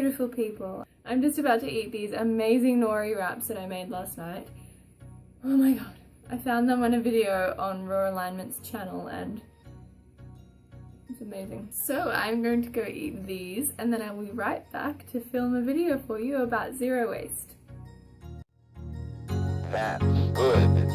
beautiful people. I'm just about to eat these amazing nori wraps that I made last night. Oh my god. I found them on a video on Raw Alignment's channel and it's amazing. So I'm going to go eat these and then I will be right back to film a video for you about zero waste. That's good.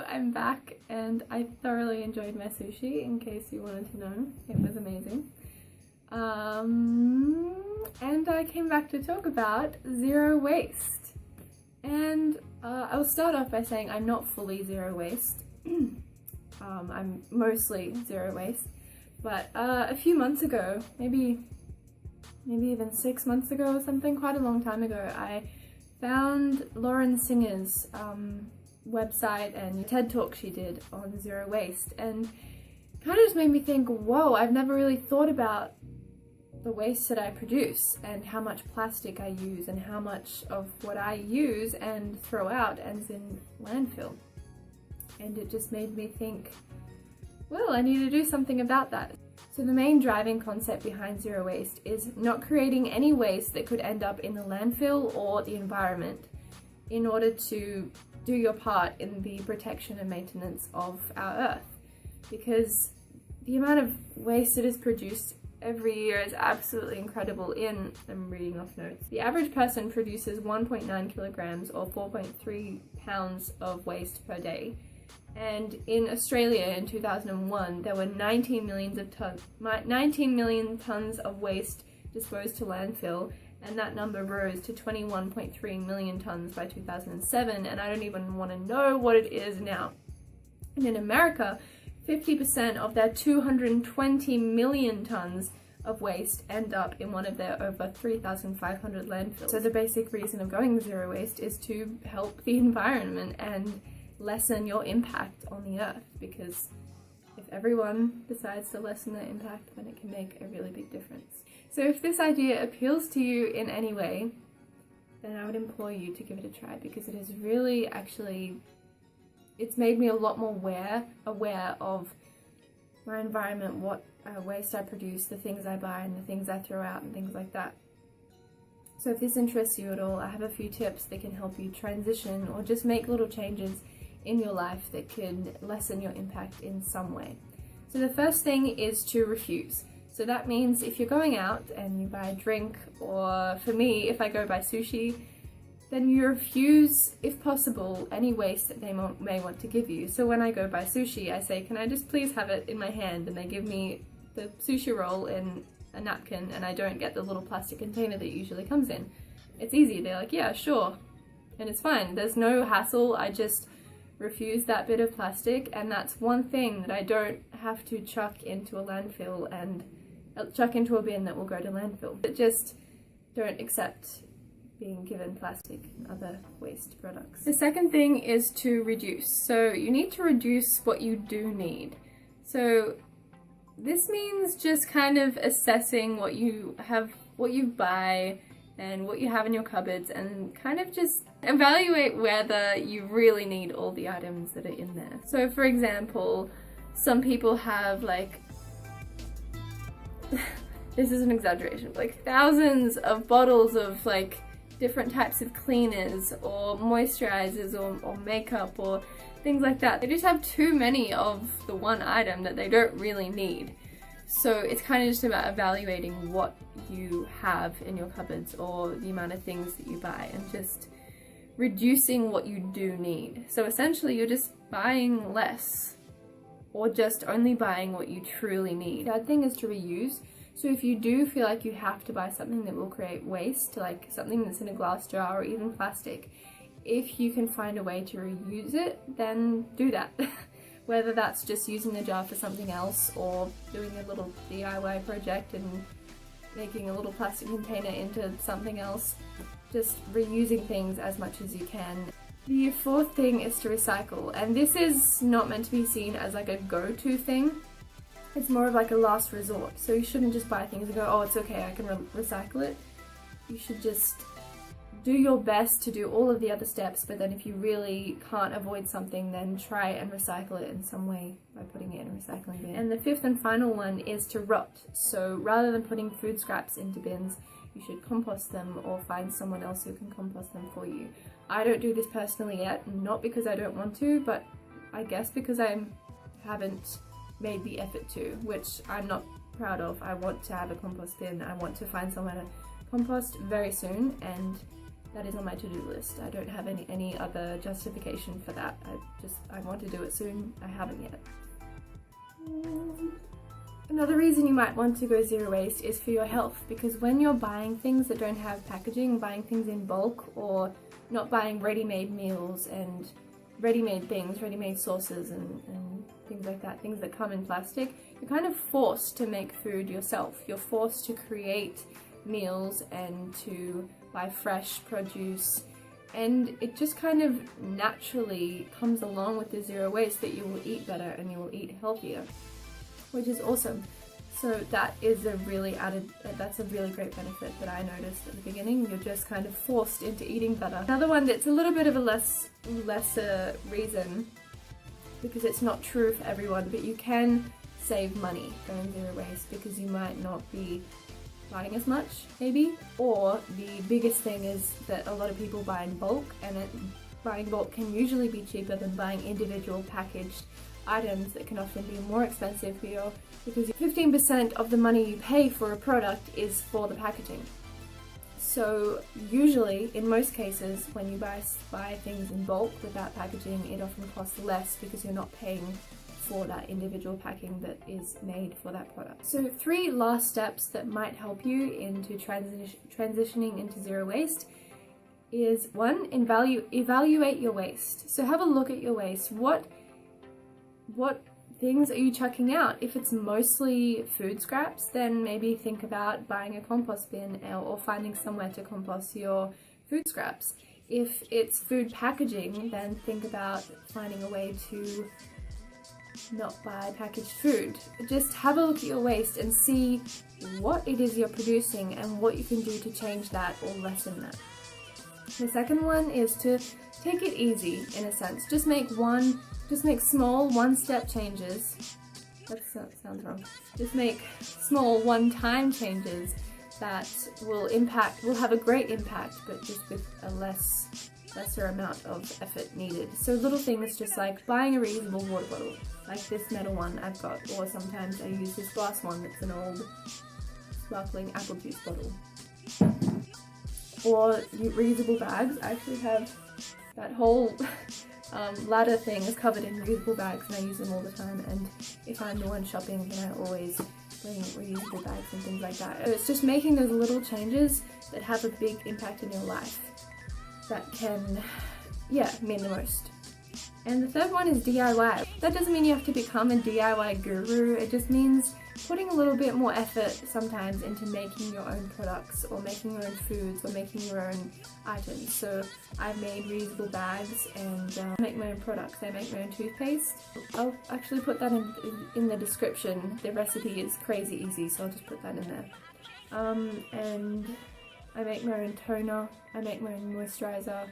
I'm back and I thoroughly enjoyed my sushi, in case you wanted to know. It was amazing. And I came back to talk about zero waste. And I will start off by saying I'm not fully zero waste. I'm mostly zero waste. But a few months ago, maybe even 6 months ago or something, quite a long time ago, I found Lauren Singer's website and TED talk she did on zero waste, and kind of just made me think, whoa, I've never really thought about the waste that I produce and how much plastic I use and how much of what I use and throw out ends in landfill. And it just made me think, well, I need to do something about that. So the main driving concept behind zero waste is not creating any waste that could end up in the landfill or the environment in order to do your part in the protection and maintenance of our Earth. Because the amount of waste that is produced every year is absolutely incredible. I'm reading off notes. The average person produces 1.9 kilograms or 4.3 pounds of waste per day. And in Australia in 2001, there were 19 million tons of waste disposed to landfill, and that number rose to 21.3 million tons by 2007, and I don't even want to know what it is now. And in America, 50% of their 220 million tons of waste end up in one of their over 3,500 landfills. So the basic reason of going zero waste is to help the environment and lessen your impact on the Earth, because if everyone decides to lessen their impact, then it can make a really big difference. So if this idea appeals to you in any way, then I would implore you to give it a try, because it is really it's made me a lot more aware of my environment, what waste I produce, the things I buy and the things I throw out and things like that. So if this interests you at all, I have a few tips that can help you transition or just make little changes in your life that could lessen your impact in some way. So the first thing is to refuse. So that means if you're going out and you buy a drink, or for me, if I go buy sushi, then you refuse, if possible, any waste that they may want to give you. So when I go buy sushi, I say, can I just please have it in my hand? And they give me the sushi roll in a napkin, and I don't get the little plastic container that it usually comes in. It's easy. They're like, yeah, sure. And it's fine. There's no hassle. I just refuse that bit of plastic, and that's one thing that I don't have to chuck into a landfill and chuck into a bin that will go to landfill. But just don't accept being given plastic and other waste products. The second thing is to reduce. So you need to reduce what you do need. So this means just kind of assessing what you buy and what you have in your cupboards, and kind of just evaluate whether you really need all the items that are in there. So for example, some people have like this is an exaggeration, like thousands of bottles of like different types of cleaners or moisturizers or makeup or things like that. They just have too many of the one item that they don't really need. So it's kind of just about evaluating what you have in your cupboards or the amount of things that you buy, and just reducing what you do need. So essentially you're just buying less, or just only buying what you truly need. The other thing is to reuse. So if you do feel like you have to buy something that will create waste, like something that's in a glass jar or even plastic, if you can find a way to reuse it, then do that. Whether that's just using the jar for something else, or doing a little DIY project and making a little plastic container into something else, just reusing things as much as you can. The fourth thing is to recycle, and this is not meant to be seen as like a go-to thing. It's more of like a last resort. So you shouldn't just buy things and go, oh, it's okay, I can recycle it. You should just do your best to do all of the other steps, but then if you really can't avoid something, then try and recycle it in some way by putting it in a recycling bin. And the fifth and final one is to rot. So rather than putting food scraps into bins, you should compost them or find someone else who can compost them for you. I don't do this personally yet, not because I don't want to, but I guess because I haven't made the effort to, which I'm not proud of. I want to have a compost bin. I want to find somewhere to compost very soon, and that is on my to-do list. I don't have any other justification for that. I want to do it soon. I haven't yet. Another reason you might want to go zero waste is for your health, because when you're buying things that don't have packaging, buying things in bulk, or not buying ready-made meals and ready-made things, ready-made sauces and things like that, things that come in plastic, you're kind of forced to make food yourself. You're forced to create meals and to buy fresh produce, and it just kind of naturally comes along with the zero waste that you will eat better and you will eat healthier, which is awesome. So that is that's a really great benefit that I noticed at the beginning. You're just kind of forced into eating better. Another one that's a little bit of a lesser reason, because it's not true for everyone, but you can save money going zero waste because you might not be buying as much, maybe. Or the biggest thing is that a lot of people buy in bulk, and buying bulk can usually be cheaper than buying individual packaged items that can often be more expensive for you, because 15% of the money you pay for a product is for the packaging. So usually, in most cases, when you buy things in bulk without packaging, it often costs less because you're not paying for that individual packing that is made for that product. So 3 last steps that might help you into transitioning into zero waste is 1, evaluate your waste. So have a look at your waste. What things are you chucking out? If it's mostly food scraps, then maybe think about buying a compost bin or finding somewhere to compost your food scraps. If it's food packaging, then think about finding a way to not buy packaged food. Just have a look at your waste and see what it is you're producing and what you can do to change that or lessen that. The second one is to take it easy, in a sense. Just make small one-step changes. That sounds wrong. Just make small one-time changes that will have a great impact, but just with a lesser amount of effort needed. So little things just like buying a reusable water bottle, like this metal one I've got, or sometimes I use this glass one that's an old sparkling apple juice bottle. Or reusable bags. I actually have that whole ladder thing is covered in reusable bags, and I use them all the time, and if I'm the one shopping, then I always bring reusable bags and things like that. So it's just making those little changes that have a big impact in your life that can, mean the most. And the third one is DIY. That doesn't mean you have to become a DIY guru, it just means putting a little bit more effort sometimes into making your own products, or making your own foods, or making your own items. So I've made reusable bags, and I make my own products. I make my own toothpaste. I'll actually put that in the description. The recipe is crazy easy, so I'll just put that in there. And I make my own toner. I make my own moisturizer,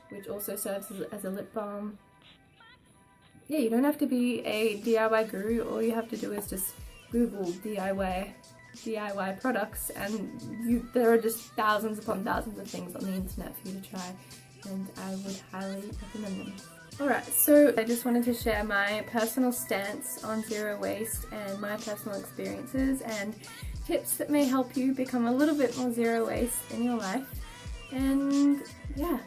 which also serves as a lip balm. Yeah, you don't have to be a DIY guru. All you have to do is just Google DIY products, and there are just thousands upon thousands of things on the internet for you to try, and I would highly recommend them. Alright, so I just wanted to share my personal stance on zero waste and my personal experiences and tips that may help you become a little bit more zero waste in your life. And yeah,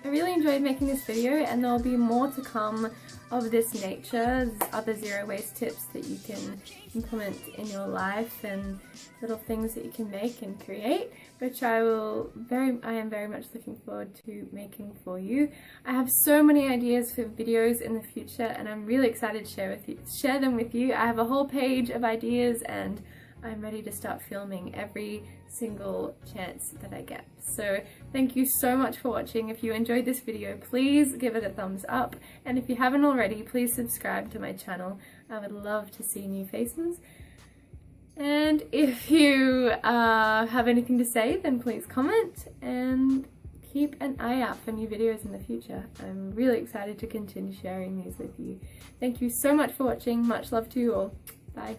I really enjoyed making this video, and there'll be more to come of this nature, other zero waste tips that you can implement in your life, and little things that you can make and create, which I am very much looking forward to making for you. I have so many ideas for videos in the future, and I'm really excited to share them with you. I have a whole page of ideas, and I'm ready to start filming every single chance that I get. So thank you so much for watching. If you enjoyed this video, please give it a thumbs up, and if you haven't already, please subscribe to my channel. I would love to see new faces. And if you have anything to say, then please comment, and keep an eye out for new videos in the future. I'm really excited to continue sharing these with you. Thank you so much for watching. Much love to you all. Bye.